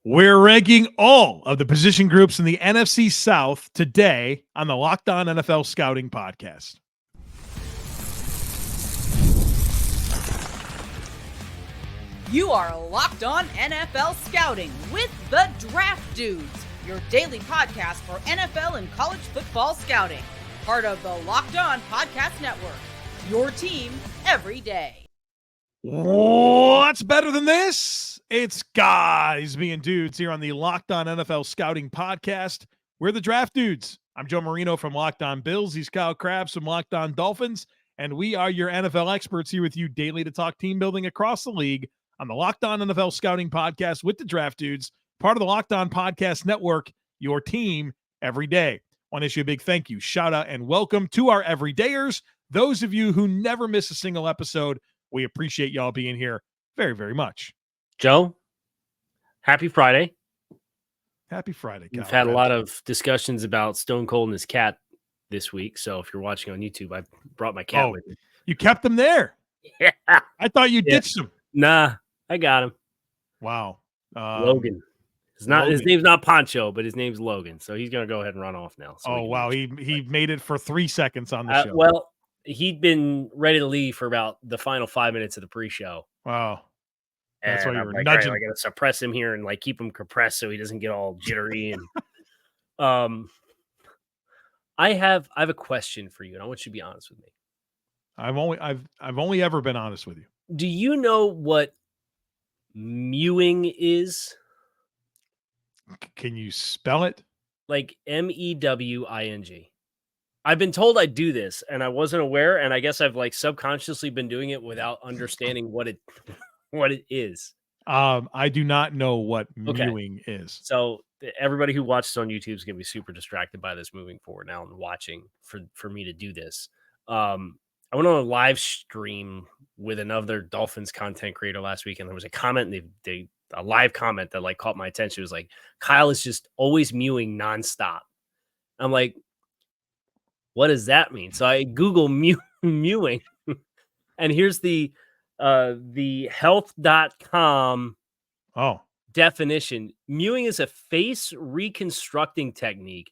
We're ranking all of the position groups in the NFC South today on the Locked On NFL Scouting Podcast. You are Locked On NFL Scouting with the Draft Dudes, your daily podcast for NFL and college football scouting. Part of the Locked On Podcast Network, your team every day. What's better than this? It's guys being dudes here on the Locked On NFL Scouting Podcast. We're the Draft Dudes. I'm Joe Marino from Locked On Bills. He's Kyle Crabbs from Locked On Dolphins. And we are your NFL experts here with you daily to talk team building across the league on the Locked On NFL Scouting Podcast with the Draft Dudes, part of the Locked On Podcast Network, your team every day. Want to issue a big thank you, shout out, and welcome to our everydayers. Those of you who never miss a single episode, we appreciate y'all being here very, very much. Joe, happy Friday. Happy Friday, Kyle. We've had a lot of discussions about Stone Cold and his cat this week. So if you're watching on YouTube, I brought my cat with me. You kept him there? Yeah. I thought you ditched him. Nah, I got him. Wow. Logan. His name's not Poncho, but his name's Logan. So he's going to go ahead and run off now. So wow. He made it for 3 seconds on the show. Well, he'd been ready to leave for about the final 5 minutes of the pre-show. Wow. That's why you were like, nudging. I got to suppress him here and like keep him compressed so he doesn't get all jittery. And I have a question for you, and I want you to be honest with me. I've only ever been honest with you. Do you know what mewing is? Can you spell it? Like MEWING. I've been told I do this, and I wasn't aware, and I guess I've like subconsciously been doing it without understanding what it is. I do not know what mewing is. So everybody who watches on YouTube is going to be super distracted by this moving forward now and watching for me to do this. I went on a live stream with another Dolphins content creator last week, and there was a comment, and a live comment that like caught my attention. It was like, Kyle is just always mewing nonstop. I'm like, what does that mean? So I Google mewing, and here's the health.com definition. Mewing is a face reconstructing technique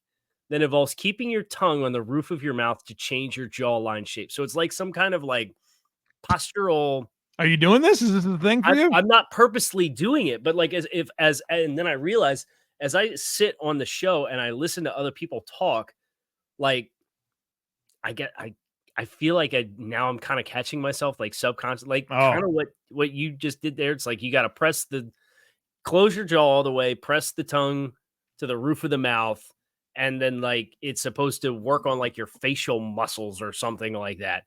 that involves keeping your tongue on the roof of your mouth to change your jawline shape. So it's like some kind of like postural. Are you doing this? Is this a thing for you? I'm not purposely doing it, but like and then I realize as I sit on the show and I listen to other people talk, like I feel like I'm kind of catching myself like subconscious, like kind of what you just did there. It's like you got to close your jaw all the way, press the tongue to the roof of the mouth, and then like it's supposed to work on like your facial muscles or something like that.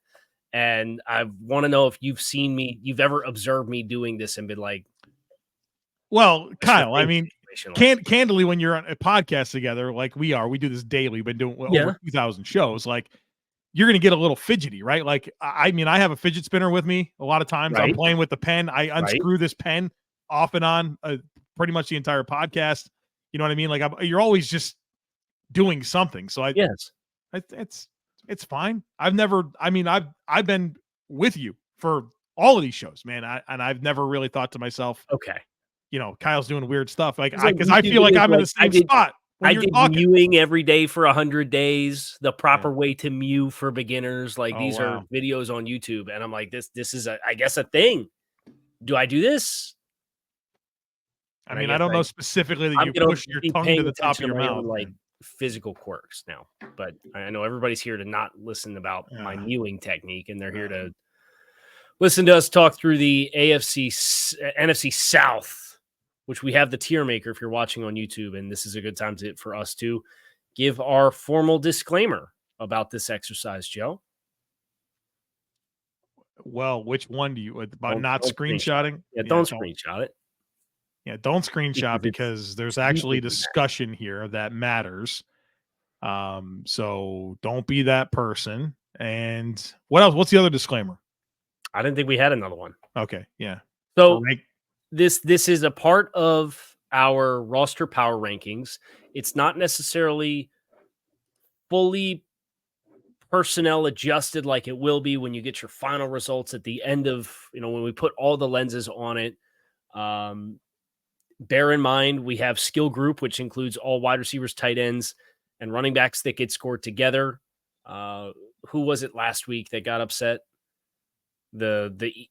And I want to know if you've ever observed me doing this and been like, well, Kyle, I mean, candidly, when you're on a podcast together, like we do this daily, we've been doing over 2,000 shows, like you're going to get a little fidgety, right? Like, I mean, I have a fidget spinner with me a lot of times. Right. I'm playing with the pen. I unscrew this pen off and on pretty much the entire podcast. You know what I mean? Like you're always just doing something. So it's fine. I've been with you for all of these shows, man. I've never really thought to myself, okay, you know, Kyle's doing weird stuff. Like, because I feel like I'm in the same spot. I did mewing every day for 100 days, the proper way to mew for beginners. Like these are videos on YouTube. And I'm like, this is I guess a thing. Do I do this? I mean, I don't know specifically that you push your tongue to the top of your mouth. Like physical quirks now, but I know everybody's here to not listen about my mewing technique, and they're here to listen to us talk through the NFC South, which we have the tier maker if you're watching on YouTube, and this is a good time for us to give our formal disclaimer about this exercise, Joe. Well, which one do you about not screenshotting? Yeah, don't screenshot it. Yeah, don't screenshot because there's actually discussion here that matters. So don't be that person. And what else? What's the other disclaimer? I didn't think we had another one. Okay, yeah. So this is a part of our roster power rankings. It's not necessarily fully personnel adjusted like it will be when you get your final results at the end of, when we put all the lenses on it. bear in mind, we have skill group, which includes all wide receivers, tight ends, and running backs that get scored together. Who was it last week that got upset? The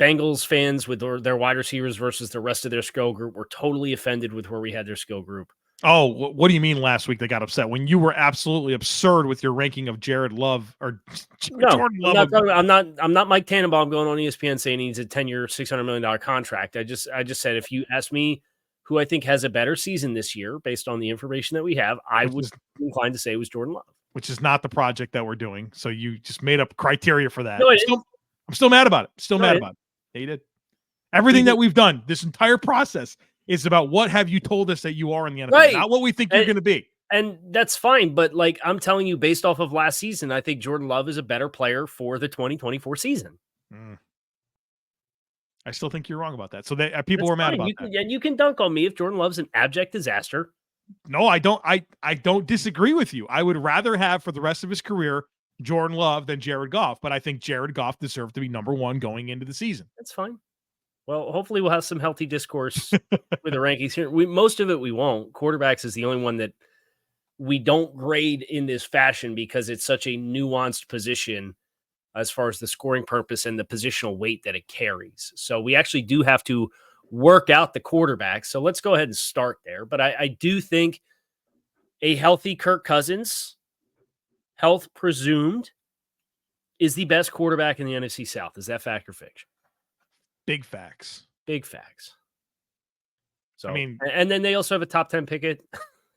Bengals fans with their wide receivers versus the rest of their skill group were totally offended with where we had their skill group. Oh, what do you mean last week they got upset? When you were absolutely absurd with your ranking of Jared Love or Jordan Love. I'm not Mike Tannenbaum going on ESPN saying he needs a 10-year, $600 million contract. I just said, if you ask me who I think has a better season this year based on the information that we have, I would be inclined to say it was Jordan Love. Which is not the project that we're doing. So you just made up criteria for that. No, I'm still mad about it. Still mad about it. Yeah, you did. Everything that we've done, this entire process, is about what have you told us that you are in the NFL, not what we think you're going to be. And that's fine. But like I'm telling you, based off of last season, I think Jordan Love is a better player for the 2024 season. I still think you're wrong about that. So people were mad about that. And you can dunk on me if Jordan Love's an abject disaster. No, I don't. I don't disagree with you. I would rather have for the rest of his career Jordan Love than Jared Goff, but I think Jared Goff deserved to be number one going into the season. That's fine. Well, hopefully we'll have some healthy discourse with the rankings here. Most of it we won't. Quarterbacks is the only one that we don't grade in this fashion because it's such a nuanced position as far as the scoring purpose and the positional weight that it carries. So we actually do have to work out the quarterback. So let's go ahead and start there. But I do think a healthy Kirk Cousins, health presumed, is the best quarterback in the NFC South. Is that fact or fiction? Big facts. Big facts. So, I mean, and then they also have a top 10 pick.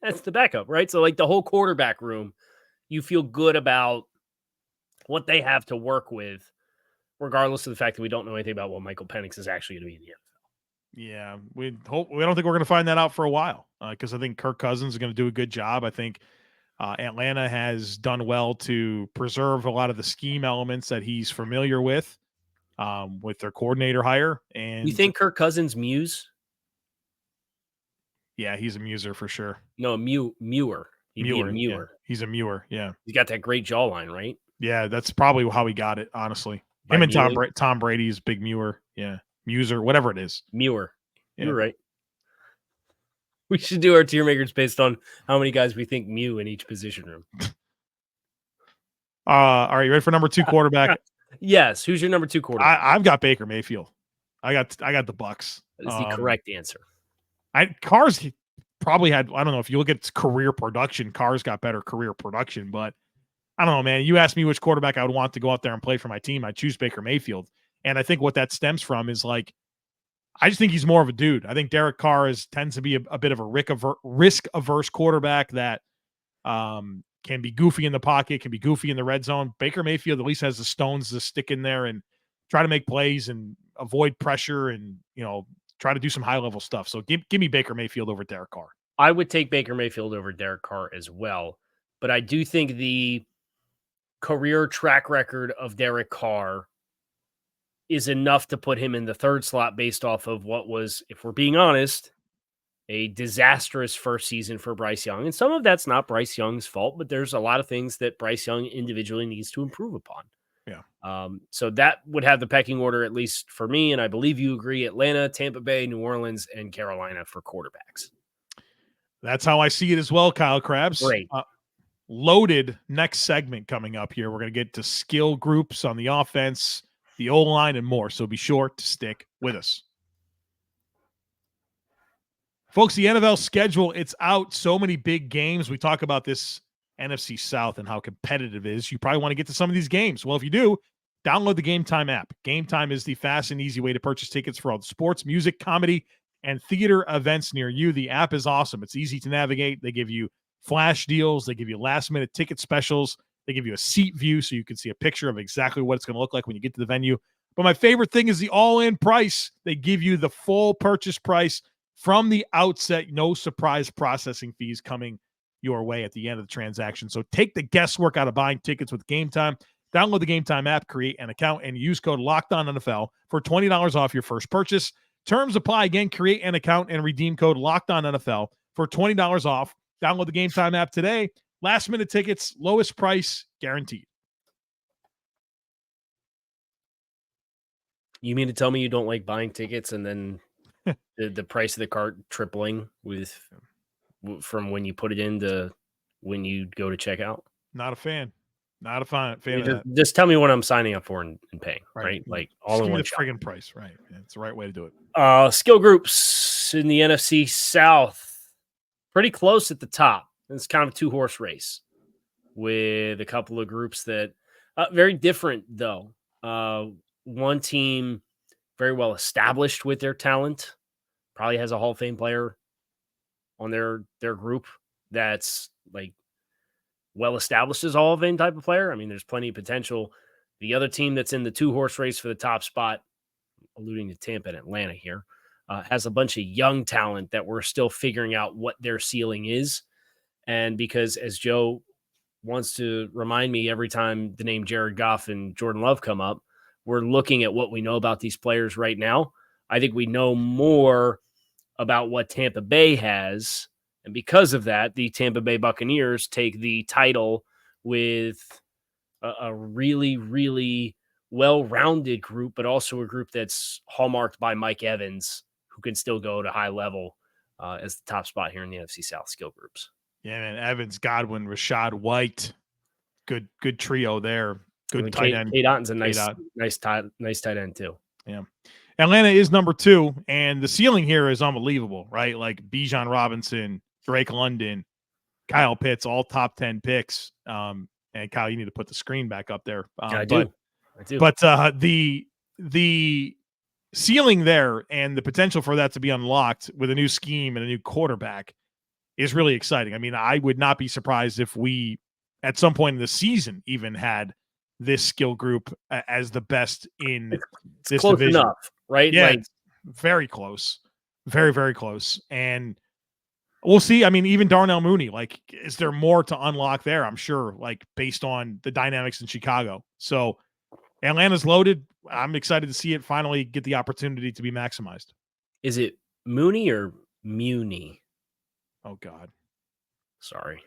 That's the backup, right? So like the whole quarterback room, you feel good about what they have to work with, regardless of the fact that we don't know anything about what Michael Penix is actually going to be in the NFL. Yeah, we don't think we're going to find that out for a while because I think Kirk Cousins is going to do a good job. I think Atlanta has done well to preserve a lot of the scheme elements that he's familiar with their coordinator hire. And you think Kirk Cousins muse? Yeah, he's a muser for sure. No, mewer. He'd be a mewer. Yeah. He's a mewer. Yeah, he's got that great jawline, right? Yeah, that's probably how he got it. Honestly, him and Tom Brady's big mewer. Yeah, muser, whatever it is. Mewer. Yeah. You're right. We should do our tier makers based on how many guys we think mew in each position room. All right, you ready for number 2 quarterback? Yes. Who's your number 2 quarterback? I've got Baker Mayfield. I got the Bucs. That's the correct answer. Carr's probably had, I don't know if you look at career production, Carr's got better career production, but I don't know, man. You asked me which quarterback I would want to go out there and play for my team. I choose Baker Mayfield. And I think what that stems from is like, I just think he's more of a dude. I think Derek Carr tends to be a bit of a risk-averse quarterback that can be goofy in the pocket, can be goofy in the red zone. Baker Mayfield at least has the stones to stick in there and try to make plays and avoid pressure and, try to do some high-level stuff. So give me Baker Mayfield over Derek Carr. I would take Baker Mayfield over Derek Carr as well. But I do think the career track record of Derek Carr is enough to put him in the 3rd slot based off of what was, if we're being honest, a disastrous first season for Bryce Young. And some of that's not Bryce Young's fault, but there's a lot of things that Bryce Young individually needs to improve upon. Yeah. So that would have the pecking order, at least for me. And I believe you agree, Atlanta, Tampa Bay, New Orleans, and Carolina for quarterbacks. That's how I see it as well, Kyle Crabbs. Great. Loaded next segment coming up here. We're going to get to skill groups on the offense, the O-line, and more. So be sure to stick with us. Folks, the NFL schedule, it's out. So many big games. We talk about this NFC South and how competitive it is. You probably want to get to some of these games. Well, if you do, download the Game Time app. Game Time is the fast and easy way to purchase tickets for all the sports, music, comedy, and theater events near you. The app is awesome. It's easy to navigate. They give you flash deals. They give you last-minute ticket specials. They give you a seat view so you can see a picture of exactly what it's going to look like when you get to the venue. But my favorite thing is the all-in price. They give you the full purchase price from the outset. No surprise processing fees coming your way at the end of the transaction. So take the guesswork out of buying tickets with Game Time. Download the Game Time app, create an account, and use code LOCKEDONNFL for $20 off your first purchase. Terms apply. Again, create an account and redeem code LOCKEDONNFL for $20 off. Download the Game Time app today. Last-minute tickets, lowest price guaranteed. You mean to tell me you don't like buying tickets and then the price of the cart tripling from when you put it in to when you go to checkout. Not a fan. Not a fan of that. Just tell me what I'm signing up for and paying, right? Like all in one shot. Friggin' price, right? Yeah, it's the right way to do it. Skill groups in the NFC South, pretty close at the top. It's kind of a 2-horse race with a couple of groups that very different though. One team very well established with their talent, probably has a Hall of Fame player on their group that's like well established as Hall of Fame type of player. I mean, there's plenty of potential. The other team that's in the 2-horse race for the top spot, alluding to Tampa and Atlanta here, has a bunch of young talent that we're still figuring out what their ceiling is. And because, as Joe wants to remind me every time the name Jared Goff and Jordan Love come up, we're looking at what we know about these players right now. I think we know more about what Tampa Bay has. And because of that, the Tampa Bay Buccaneers take the title with a really, really well-rounded group, but also a group that's hallmarked by Mike Evans, who can still go to high level as the top spot here in the NFC South skill groups. Yeah, man. Evans, Godwin, Rashad White. Good trio there. Good tight end. Cade Otton's a nice tight end too. Yeah. Atlanta is number 2, and the ceiling here is unbelievable, right? Like Bijan Robinson, Drake London, Kyle Pitts, all top 10 picks. And Kyle, you need to put the screen back up there. I do. But the ceiling there and the potential for that to be unlocked with a new scheme and a new quarterback is really exciting. I mean, I would not be surprised if we, at some point in the season, even had this skill group as the best in this close division. Enough, right? Yeah, like, very close. Very, very close. And we'll see. I mean, even Darnell Mooney, like, is there more to unlock there? I'm sure, like, based on the dynamics in Chicago. So Atlanta's loaded. I'm excited to see it finally get the opportunity to be maximized. Is it Mooney or Muni? Oh, God. Sorry.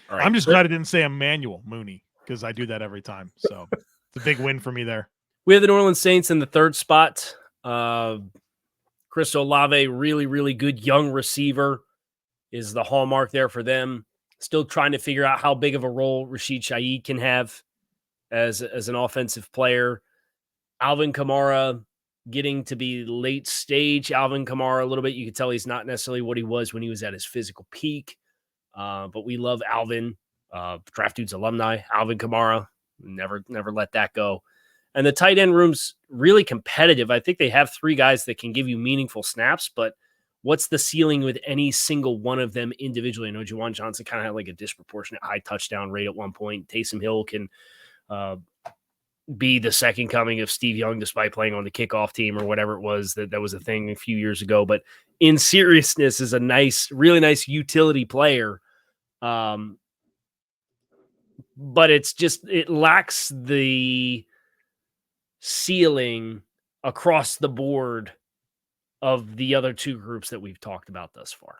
All right. I'm just glad I didn't say Emmanuel Mooney, because I do that every time. So it's a big win for me there. We have the New Orleans Saints in the 3rd spot. Chris Olave, really, really good young receiver, is the hallmark there for them. Still trying to figure out how big of a role Rashid Shaheed can have as an offensive player. Alvin Kamara getting to be late stage. Alvin Kamara a little bit. You can tell he's not necessarily what he was when he was at his physical peak. But we love Alvin. Draft Dudes alumni, Alvin Kamara. Never let that go. And the tight end room's really competitive. I think they have 3 guys that can give you meaningful snaps, but what's the ceiling with any single one of them individually? I know Juwan Johnson kind of had like a disproportionate high touchdown rate at one point. Taysom Hill can be the second coming of Steve Young despite playing on the kickoff team or whatever it was. That was a thing a few years ago. But in seriousness, is a really nice utility player. But it lacks the ceiling across the board of the other 2 groups that we've talked about thus far.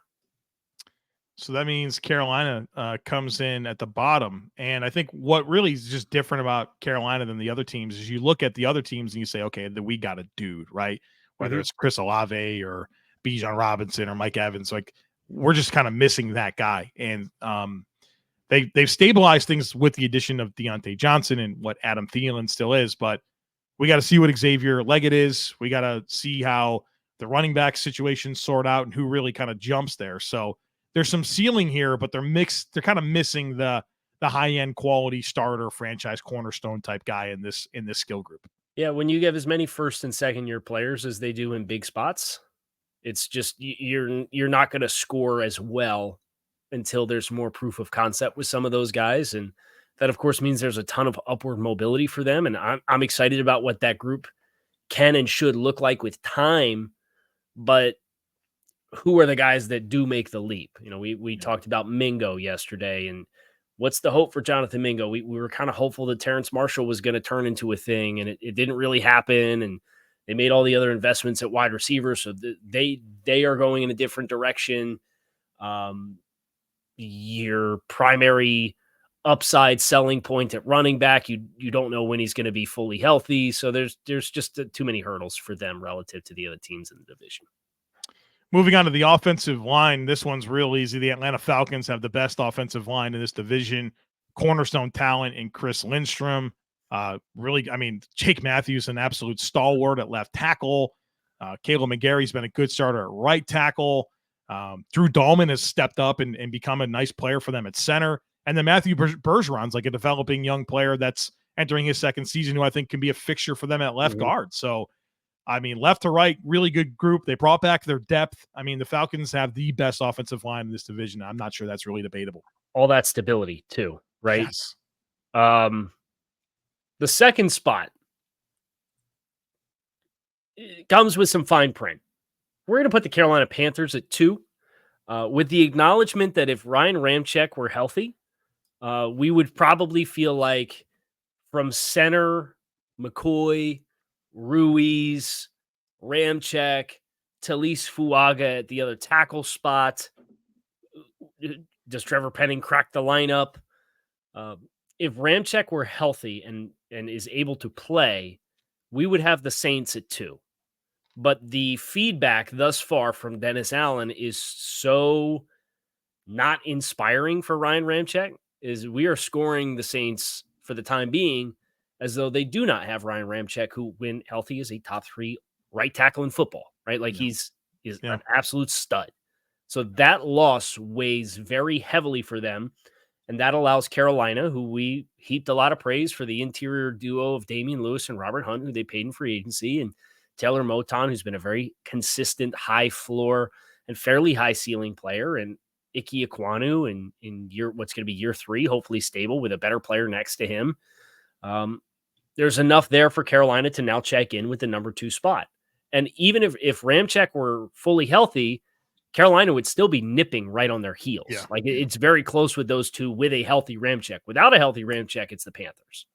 So that means Carolina comes in at the bottom. And I think what really is just different about Carolina than the other teams is you look at the other teams and you say, okay, we got a dude, right? Whether it's Chris Olave or Bijan Robinson or Mike Evans, like we're just kind of missing that guy. And they've stabilized things with the addition of Diontae Johnson and what Adam Thielen still is, but we got to see what Xavier Leggett is. We got to see how the running back situation sort out and who really kind of jumps there. So there's some ceiling here, but they're mixed. They're kind of missing the high-end quality starter franchise cornerstone type guy in this skill group. Yeah, when you give as many first and second year players as they do in big spots, it's just you're not going to score as well until there's more proof of concept with some of those guys, and that of course means there's a ton of upward mobility for them. And I'm excited about what that group can and should look like with time. But who are the guys that do make the leap? You know, we talked about Mingo yesterday, and what's the hope for Jonathan Mingo? We were kind of hopeful that Terrence Marshall was going to turn into a thing, and it didn't really happen. And they made all the other investments at wide receiver, so they are going in a different direction. Your primary upside selling point at running back, you don't know when he's going to be fully healthy, so there's just too many hurdles for them relative to the other teams in the division. Moving on to the offensive line, this one's real easy. The Atlanta Falcons have the best offensive line in this division. Cornerstone talent in Chris Lindstrom. Jake Matthews, an absolute stalwart at left tackle. Caleb McGarry's been a good starter at right tackle. Drew Dahlman has stepped up and become a nice player for them at center. And then Matthew Bergeron's like a developing young player that's entering his second season, who I think can be a fixture for them at left guard. So, left to right, really good group. They brought back their depth. The Falcons have the best offensive line in this division. I'm not sure that's really debatable. All that stability too, right? Yes. The second spot comes with some fine print. We're going to put the Carolina Panthers at 2, with the acknowledgement that if Ryan Ramczyk were healthy, we would probably feel like from center, McCoy, Ruiz, Ramczyk, Talise Fuaga at the other tackle spot. Does Trevor Penning crack the lineup? If Ramczyk were healthy and is able to play, we would have the Saints at 2. But the feedback thus far from Dennis Allen is so not inspiring for Ryan Ramczyk, is we are scoring the Saints for the time being as though they do not have Ryan Ramczyk, who, when healthy, is a top 3 right tackle in football, right? Like he's an absolute stud. So that loss weighs very heavily for them. And that allows Carolina, who we heaped a lot of praise for the interior duo of Damian Lewis and Robert Hunt, who they paid in free agency, and Taylor Moton, who's been a very consistent high floor and fairly high ceiling player, and Ike Ekwonu in what's going to be year 3, hopefully stable with a better player next to him. There's enough there for Carolina to now check in with the number 2 spot. And even if Ramczyk were fully healthy, Carolina would still be nipping right on their heels. Yeah. Like it's very close with those two with a healthy Ramczyk. Without a healthy Ramczyk, it's the Panthers.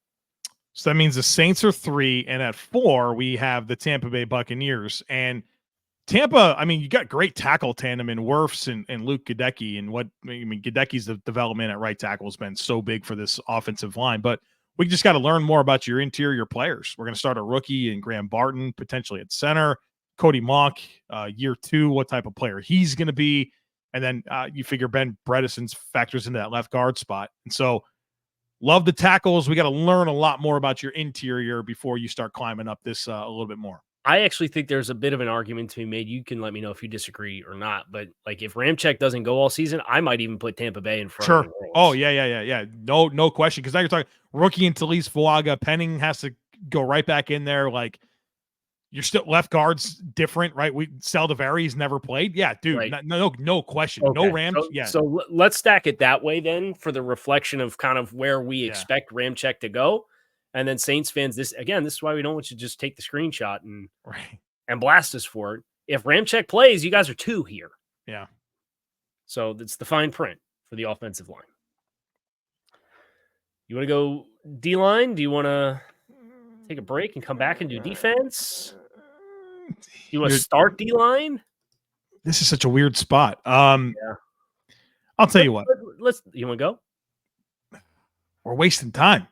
So that means the Saints are 3, and at 4, we have the Tampa Bay Buccaneers. And Tampa, you got great tackle tandem in Wirfs and Luke Gadecki. And Gadecki's development at right tackle has been so big for this offensive line. But we just got to learn more about your interior players. We're going to start a rookie in Graham Barton, potentially at center. Cody Monk, year 2, what type of player he's going to be. And then you figure Ben Bredesen factors into that left guard spot. And so love the tackles. We got to learn a lot more about your interior before you start climbing up this a little bit more. I actually think there's a bit of an argument to be made. You can let me know if you disagree or not. But like if Ramczyk doesn't go all season, I might even put Tampa Bay in front. Sure. Of the Wolves. Oh, yeah. No question. Because now you're talking rookie and Talise Fuaga. Penning has to go right back in there. Like, you're still left guard's different, right? Saldivari's never played. Yeah, dude. Right. No question. Okay. No Rams. So let's stack it that way then for the reflection of kind of where we expect Ramczyk to go. And then Saints fans, this is why we don't want you to just take the screenshot and blast us for it. If Ramczyk plays, you guys are 2 here. Yeah. So that's the fine print for the offensive line. You want to go D-line? Do you want to take a break and come back and do defense? You want to start D-line? This is such a weird spot. I'll tell you what. You want to go? We're wasting time.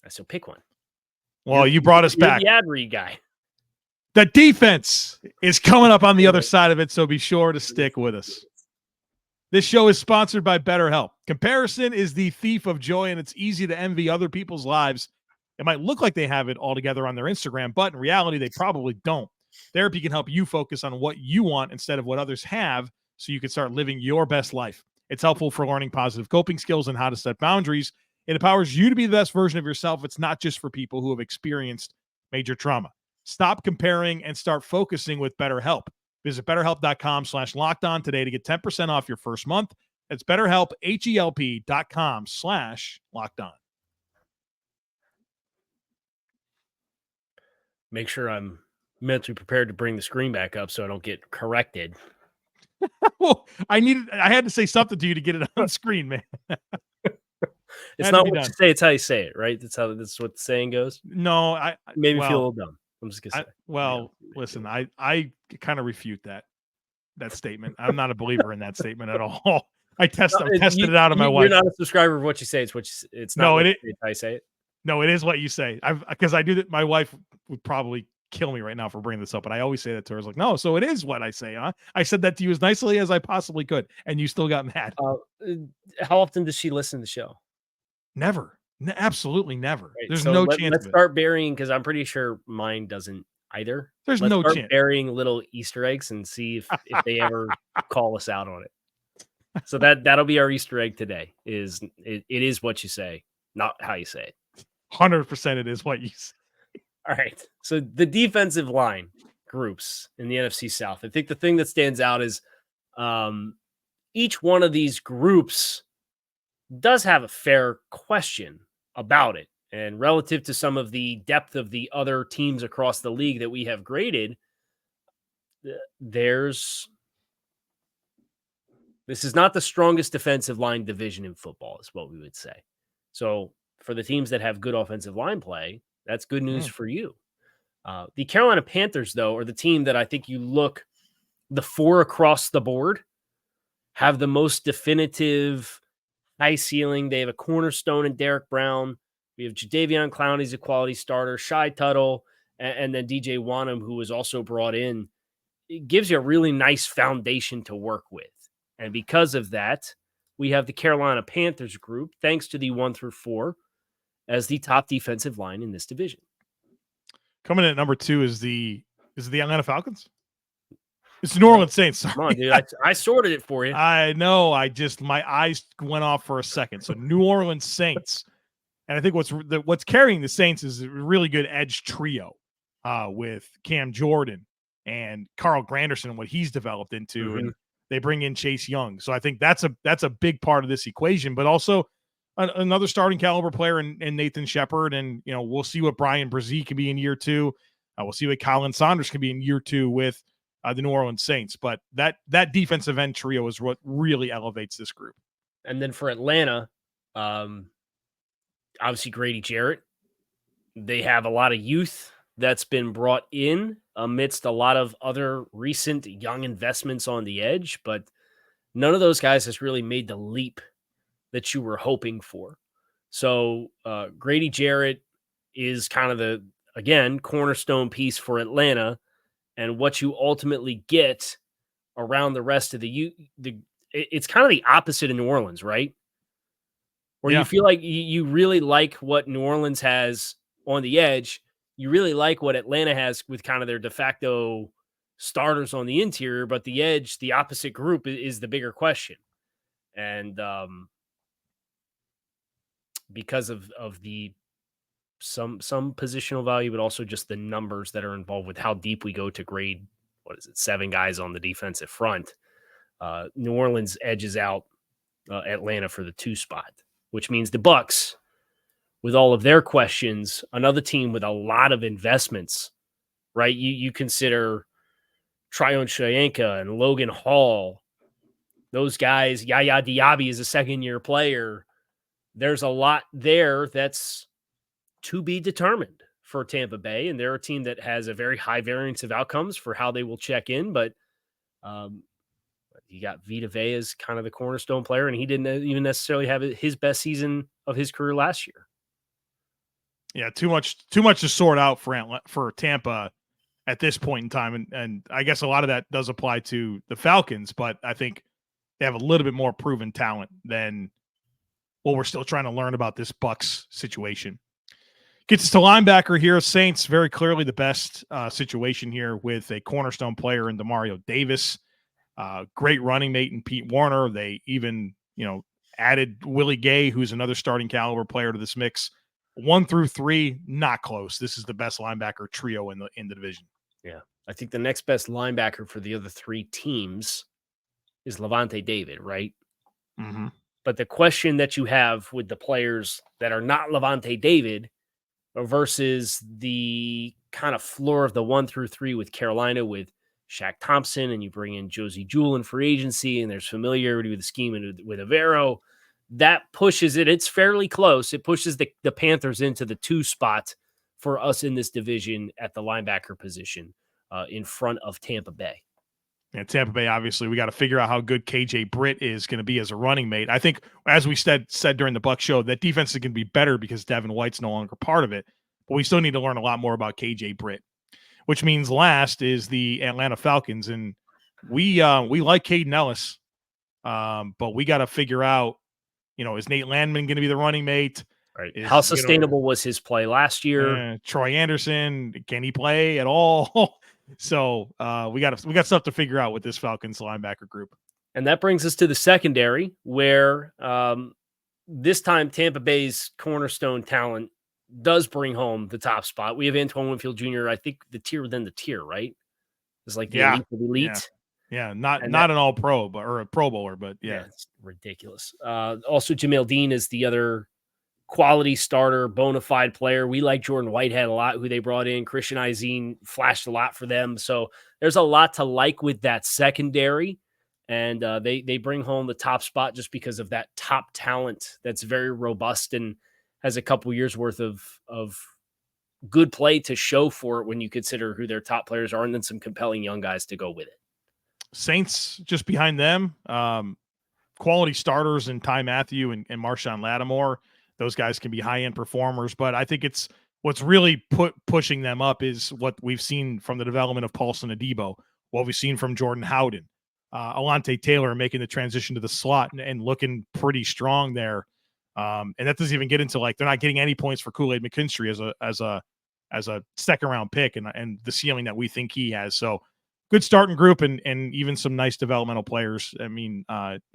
So pick one. Well, you brought us back. The ad read guy. The defense is coming up on the other side of it, so be sure to stick with us. This show is sponsored by BetterHelp. Comparison is the thief of joy, and it's easy to envy other people's lives. It might look like they have it all together on their Instagram, but in reality, they probably don't. Therapy can help you focus on what you want instead of what others have, so you can start living your best life. It's helpful for learning positive coping skills and how to set boundaries. It empowers you to be the best version of yourself. It's not just for people who have experienced major trauma. Stop comparing and start focusing with BetterHelp. Visit BetterHelp.com/LockedOn today to get 10% off your first month. That's BetterHelp, HELP.com/LockedOn. Make sure I'm mentally prepared to bring the screen back up so I don't get corrected. Well, I had to say something to you to get it on screen, man. It's not what you say, it's how you say it, right? That's what the saying goes. No, I made me feel a little dumb. I'm just gonna say. Listen, I kind of refute that statement. I'm not a believer in that statement at all. I'm testing it out of my wife. You're not a subscriber of what you say. It's not. No, how I say it. No, it is what you say. Because I do that. My wife would probably kill me right now for bringing this up, but I always say that to her. I was like, no, so it is what I say, huh? I said that to you as nicely as I possibly could, and you still got mad. How often does she listen to the show? Never. Absolutely never. Right, There's so no chance. Let's start burying, because I'm pretty sure mine doesn't either. Let's no start chance. Burying little Easter eggs and see if they ever call us out on it. So that'll be our Easter egg today. It is what you say, not how you say it. 100% it is what you say. All right. So the defensive line groups in the NFC South. I think the thing that stands out is each one of these groups does have a fair question about it. And relative to some of the depth of the other teams across the league that we have graded, this is not the strongest defensive line division in football, is what we would say. So for the teams that have good offensive line play, that's good news for you. The Carolina Panthers, though, are the team that I think you look, the four across the board have the most definitive high ceiling. They have a cornerstone in Derrick Brown. We have Jadeveon Clowney's a quality starter, Shai Tuttle, and then DJ Wanham, who was also brought in. It gives you a really nice foundation to work with. And because of that, we have the Carolina Panthers group, thanks to the 1 through 4, as the top defensive line in this division. Coming in at number 2 is the Atlanta Falcons. It's the New Orleans Saints. Sorry. Come on, dude. I sorted it for you. I know. My eyes went off for a second. So New Orleans Saints. And I think what's carrying the Saints is a really good edge trio with Cam Jordan and Carl Granderson, what he's developed into. Mm-hmm. And they bring in Chase Young. So I think that's a big part of this equation, but also another starting caliber player in Nathan Shepard. And, we'll see what Brian Brzee can be in year 2. We'll see what Colin Saunders can be in year 2 with the New Orleans Saints. But that defensive end trio is what really elevates this group. And then for Atlanta, obviously Grady Jarrett. They have a lot of youth that's been brought in amidst a lot of other recent young investments on the edge, but none of those guys has really made the leap that you were hoping for. So Grady Jarrett is kind of the, again, cornerstone piece for Atlanta, and what you ultimately get around the rest of it's kind of the opposite in New Orleans, right? Where you feel like you really like what New Orleans has on the edge. You really like what Atlanta has with kind of their de facto starters on the interior, but the edge, the opposite group, is the bigger question. And because of the some positional value, but also just the numbers that are involved with how deep we go to grade, 7 guys on the defensive front. New Orleans edges out Atlanta for the 2 spot, which means the Bucs, with all of their questions, another team with a lot of investments, right? You consider Tryon Shoyinka and Logan Hall, those guys. Yaya Diaby is a second-year player. There's a lot there that's to be determined for Tampa Bay, and they're a team that has a very high variance of outcomes for how they will check in, but you got Vita Vea as kind of the cornerstone player, and he didn't even necessarily have his best season of his career last year. Yeah, too much to sort out for Tampa at this point in time, and I guess a lot of that does apply to the Falcons, but I think they have a little bit more proven talent than what we're still trying to learn about this Bucs situation. Gets us to linebacker here. Saints, very clearly the best situation here with a cornerstone player in Demario Davis. Great running mate in Pete Warner. They even, added Willie Gay, who's another starting caliber player to this mix. 1 through 3, not close. This is the best linebacker trio in the division. Yeah. I think the next best linebacker for the other 3 teams is Lavonte David, right? Mm-hmm. But the question that you have with the players that are not Lavonte David versus the kind of floor of the 1 through 3 with Carolina with Shaq Thompson, and you bring in Josie Jewell in free agency, and there's familiarity with the scheme and with Avero, that pushes it. It's fairly close. It pushes the Panthers into the 2 spot for us in this division at the linebacker position in front of Tampa Bay. And Tampa Bay, obviously, we got to figure out how good KJ Britt is going to be as a running mate. I think, as we said during the Bucs show, that defense is going to be better because Devin White's no longer part of it. But we still need to learn a lot more about KJ Britt. which means last is the Atlanta Falcons. And we like Caden Ellis, but we got to figure out, is Nate Landman going to be the running mate? Right. How sustainable was his play last year? Troy Anderson, can he play at all? So we got stuff to figure out with this Falcons linebacker group. And that brings us to the secondary, where this time Tampa Bay's cornerstone talent does bring home the top spot. We have Antoine Winfield Jr., I think the tier within the tier, right? It's like the elite of elite. Yeah, not an all-pro, or a Pro Bowler, but yeah. It's ridiculous. Also, Jamel Dean is the other quality starter, bona fide player. We like Jordan Whitehead a lot, who they brought in. Christian Izine flashed a lot for them. So there's a lot to like with that secondary. And they bring home the top spot just because of that top talent that's very robust and has a couple years worth of good play to show for it when you consider who their top players are, and then some compelling young guys to go with it. Saints just behind them. Quality starters in Ty Matthew and Marshawn Lattimore. Those guys can be high-end performers, but I think it's what's really pushing them up is what we've seen from the development of Paulson Adebo, what we've seen from Jordan Howden, Alante Taylor making the transition to the slot and looking pretty strong there. And that doesn't even get into they're not getting any points for Kool-Aid McKinstry as a second-round pick and the ceiling that we think he has. So good starting group and even some nice developmental players. I mean,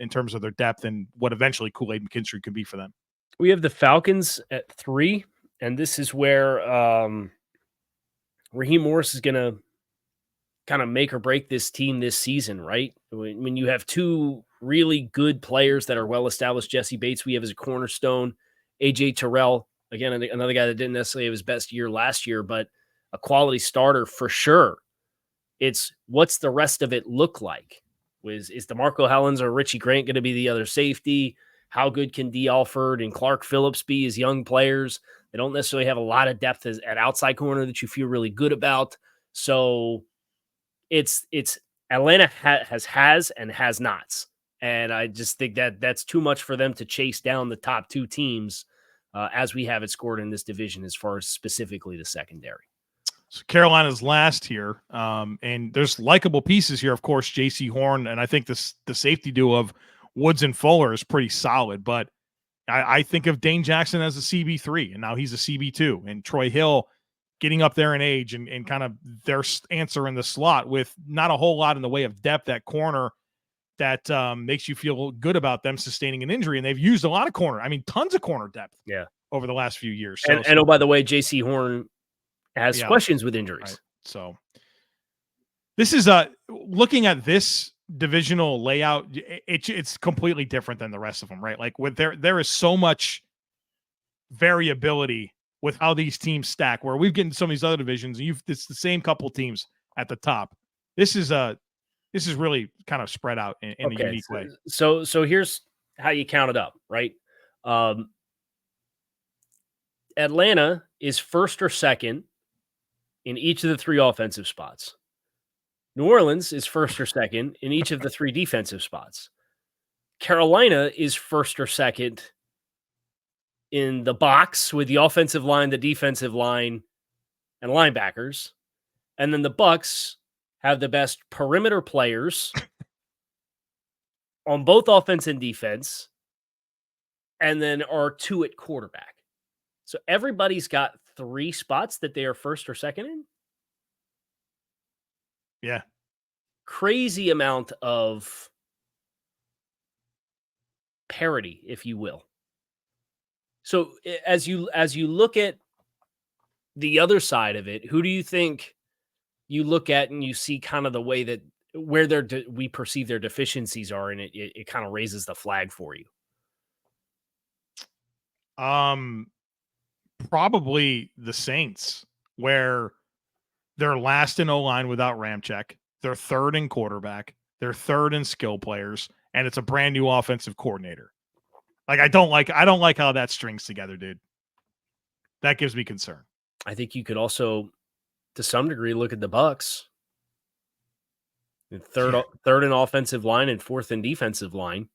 in terms of their depth and what eventually Kool-Aid McKinstry could be for them. We have the Falcons at 3, and this is where Raheem Morris is going to kind of make or break this team this season, right? When you have two really good players that are well-established, Jesse Bates we have as a cornerstone, A.J. Terrell, again, another guy that didn't necessarily have his best year last year, but a quality starter for sure. It's what's the rest of it look like? Is DeMarco Hellens or Richie Grant going to be the other safety? How good can D. Alford and Clark Phillips be as young players? They don't necessarily have a lot of depth at outside corner that you feel really good about. So it's Atlanta has and has nots. And I just think that's too much for them to chase down the top two teams as we have it scored in this division as far as specifically the secondary. So Carolina's last here, and there's likable pieces here. Of course, J.C. Horn, and I think the safety duo of Woods and Fuller is pretty solid. But I think of Dane Jackson as a CB3, and now he's a CB2. And Troy Hill getting up there in age and kind of their answer in the slot with not a whole lot in the way of depth at corner that makes you feel good about them sustaining an injury. And they've used a lot of corner. I mean, tons of corner depth over the last few years. So, and oh, by the way, J.C. Horn has questions with injuries. Right. So this is looking at this divisional layout, it's completely different than the rest of them, right? Like there is so much variability with how these teams stack, where we've gotten some of these other divisions and it's the same couple teams at the top. This is really kind of spread out in a unique way. So here's how you count it up, right? Atlanta is first or second in each of the three offensive spots. New Orleans is first or second in each of the three defensive spots. Carolina is first or second in the box with the offensive line, the defensive line, and linebackers. And then the Bucs have the best perimeter players on both offense and defense, and then are 2 at quarterback. So everybody's got 3 spots that they are first or second in. Yeah. Crazy amount of parity, if you will. So as you look at the other side of it, who do you think you look at and you see kind of the way that where we perceive their deficiencies are, and it kind of raises the flag for you? Probably the Saints, where they're last in O-line without Ramczyk. They're third in quarterback. They're third in skill players, and it's a brand new offensive coordinator. Like I don't like how that strings together, dude. That gives me concern. I think you could also, to some degree, look at the Bucs. Third in offensive line and fourth in defensive line.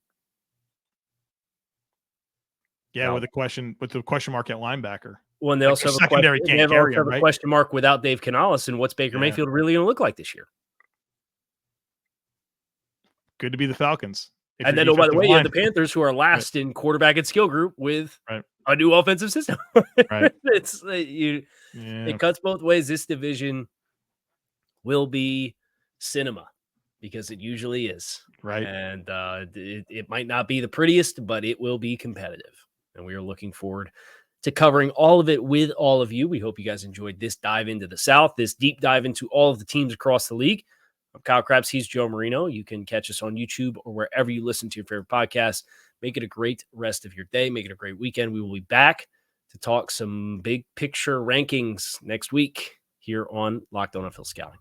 Yeah, with the question mark at linebacker. Well, and they also have a question mark without Dave Canales, and what's Baker Mayfield really going to look like this year? Good to be the Falcons. And then, by the way, you have the Panthers, who are last in quarterback and skill group with a new offensive system. It cuts both ways. This division will be cinema because it usually is. Right. And it might not be the prettiest, but it will be competitive. And we are looking forward to covering all of it with all of you. We hope you guys enjoyed this dive into the South, this deep dive into all of the teams across the league. I'm Kyle Crabbs. He's Joe Marino. You can catch us on YouTube or wherever you listen to your favorite podcast. Make it a great rest of your day. Make it a great weekend. We will be back to talk some big picture rankings next week here on Locked On NFL Scouting.